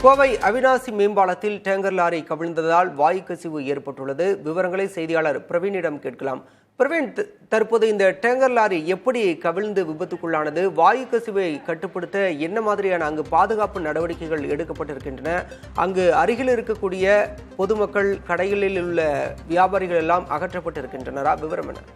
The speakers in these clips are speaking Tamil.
கோவை அவினாசி மேம்பாலத்தில் டேங்கர் லாரி கவிழ்ந்ததால் வாயு கசிவு ஏற்பட்டுள்ளது. விவரங்களை செய்தியாளர் பிரவீனிடம் கேட்கலாம். பிரவீன், தற்போது இந்த டேங்கர் லாரி எப்படி கவிழ்ந்து விபத்துக்குள்ளானது? வாயு கசிவை கட்டுப்படுத்த என்ன மாதிரியான அங்கு பாதுகாப்பு நடவடிக்கைகள் எடுக்கப்பட்டிருக்கின்றன? அங்கு அருகில் இருக்கக்கூடிய பொதுமக்கள், கடைகளில் உள்ள வியாபாரிகள் எல்லாம் அகற்றப்பட்டிருக்கின்றனரா? விவரம் என்ன?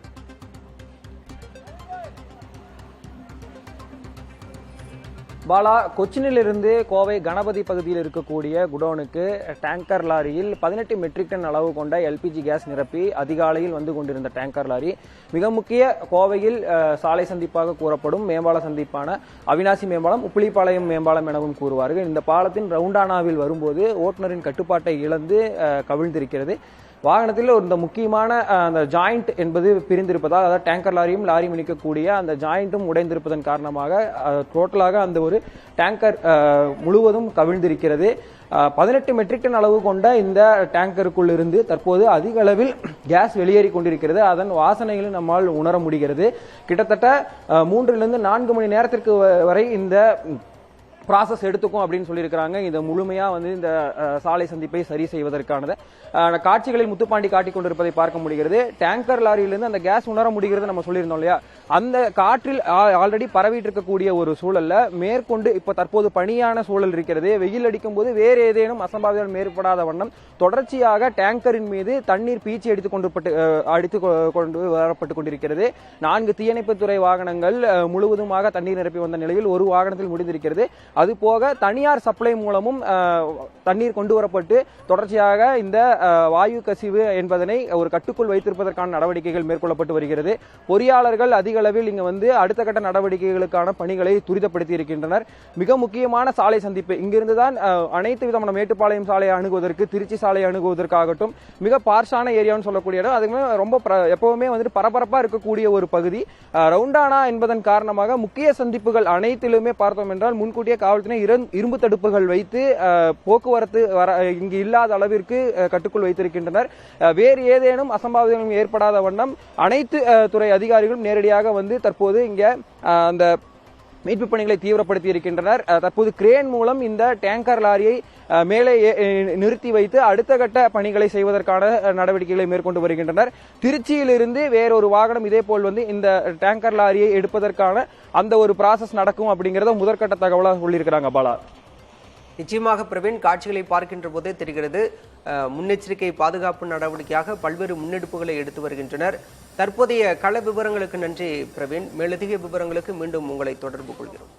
பாலா, கொச்சினிலிருந்து கோவை கணபதி பகுதியில் இருக்கக்கூடிய குடோனுக்கு டேங்கர் லாரியில் 18 மெட்ரிக் டன் அளவு கொண்ட எல்பிஜி கேஸ் நிரப்பி அதிகாலையில் வந்து கொண்டிருந்த டேங்கர் லாரி மிக முக்கிய கோவையில் சாலை சந்திப்பாக கூறப்படும் மேம்பால சந்திப்பான அவினாசி மேம்பாலம், உப்பிலிப்பாளையம் மேம்பாலம் எனவும் கூறுவார்கள். இந்த பாலத்தின் ரவுண்டானாவில் வரும்போது ஓட்டுநரின் கட்டுப்பாட்டை இழந்து கவிழ்ந்திருக்கிறது. வாகனத்தில் இந்த முக்கியமான அந்த ஜாயிண்ட் என்பது பிரிந்திருப்பதால், அதாவது டேங்கர் லாரியும் லாரியும் இணைக்கக்கூடிய அந்த ஜாயிண்ட்டும் உடைந்திருப்பதன் காரணமாக டோட்டலாக அந்த ஒரு டேங்கர் முழுவதும் கவிழ்ந்திருக்கிறது. 18 மெட்ரிக் டன் அளவு கொண்ட இந்த டேங்கருக்குள் இருந்து தற்போது அதிக அளவில் கேஸ் வெளியேறி கொண்டிருக்கிறது. அதன் வாசனைகளை நம்மால் உணர முடிகிறது. கிட்டத்தட்ட 3 to 4 மணி நேரத்திற்கு வரை இந்த ப்ராசஸ் எடுத்துக்கும் அப்படின்னு சொல்லியிருக்கிறாங்க. இது முழுமையா இந்த சாலை சந்திப்பை சரி செய்வதற்கானது. காட்சிகளில் முத்துப்பாண்டி காட்டிக் கொண்டிருப்பதை பார்க்க முடிகிறது. டேங்கர் லாரியிலிருந்து அந்த கேஸ் உணர முடிகிறது. நம்ம சொல்லியிருந்தோம் இல்லையா, அந்த காற்றில் ஆல்ரெடி பரவிட்டு இருக்கக்கூடிய ஒரு சூழல்ல மேற்கொண்டு இப்ப தற்போது பனியான சூழல் இருக்கிறது. வெயில் அடிக்கும் போது வேறு ஏதேனும் அசம்பாவிதம் ஏற்படாத வண்ணம் தொடர்ச்சியாக டேங்கரின் மீது தண்ணீர் பீச்சி அடித்து கொண்டு வரப்பட்டுக் கொண்டிருக்கிறது. 4 தீயணைப்புத்துறை வாகனங்கள் முழுவதுமாக தண்ணீர் நிரப்பி வந்த நிலையில் ஒரு வாகனத்தில் முடிந்திருக்கிறது. அது போக தனியார் சப்ளை மூலமும் தண்ணீர் கொண்டு வரப்பட்டு தொடர்ச்சியாக இந்த வாயு கசிவு என்பதனை ஒரு கட்டுக்குள் வைத்திருப்பதற்கான நடவடிக்கைகள் மேற்கொள்ளப்பட்டு வருகிறது. பொறியாளர்கள் அதிக அளவில் இங்கு அடுத்த கட்ட நடவடிக்கைகளுக்கான பணிகளை துரிதப்படுத்தி இருக்கின்றனர். மிக முக்கியமான சாலை சந்திப்பு இங்கிருந்துதான் அனைத்து விதமான மேட்டுப்பாளையம் சாலையை அணுகுவதற்கு, திருச்சி சாலையை அணுகுவதற்காகட்டும் மிக பார்ஷான ஏரியான்னு சொல்லக்கூடிய இடம். அதுவுமே ரொம்ப எப்பவுமே பரபரப்பா இருக்கக்கூடிய ஒரு பகுதி. ரவுண்டானா என்பதன் காரணமாக முக்கிய சந்திப்புகள் அனைத்திலுமே பார்த்தோம் என்றால் முன்கூட்டியே காவல்துறை இரும்பு தடுப்புகள் வைத்து போக்குவரத்து இங்கு இல்லாத அளவிற்கு கட்டுக்குள் வைத்திருக்கின்றனர். வேறு ஏதேனும் அசம்பாவிதம் ஏற்படாத வண்ணம் அனைத்து துறை அதிகாரிகளும் நேரடியாக தற்போது இங்க அந்த மீட்பு பணிகளை தீவிரப்படுத்தி இருக்கின்றனர். தற்போது கிரேன் மூலம் இந்த டேங்கர் லாரியை மேலே நிறுத்தி வைத்து அடுத்த கட்ட பணிகளை செய்வதற்கான நடவடிக்கைகளை மேற்கொண்டு வருகின்றனர். திருச்சியிலிருந்து வேறொரு வாகனம் இதே போல் இந்த டேங்கர் லாரியை எடுப்பதற்கான அந்த ஒரு ப்ராசஸ் நடக்கும் அப்படிங்கறத முதற்கட்ட தகவலாக சொல்லியிருக்கிறாங்க. பாலா, நிச்சயமாக பிரவீன், காட்சிகளை பார்க்கின்ற போதே தெரிகிறது முன்னெச்சரிக்கை பாதுகாப்பு நடவடிக்கையாக பல்வேறு முன்னெடுப்புகளை எடுத்து வருகின்றனர். தற்போதைய கள விவரங்களுக்கு நன்றி பிரவீன். மேலதிக விவரங்களுக்கு மீண்டும் உங்களை தொடர்பு கொள்கிறோம்.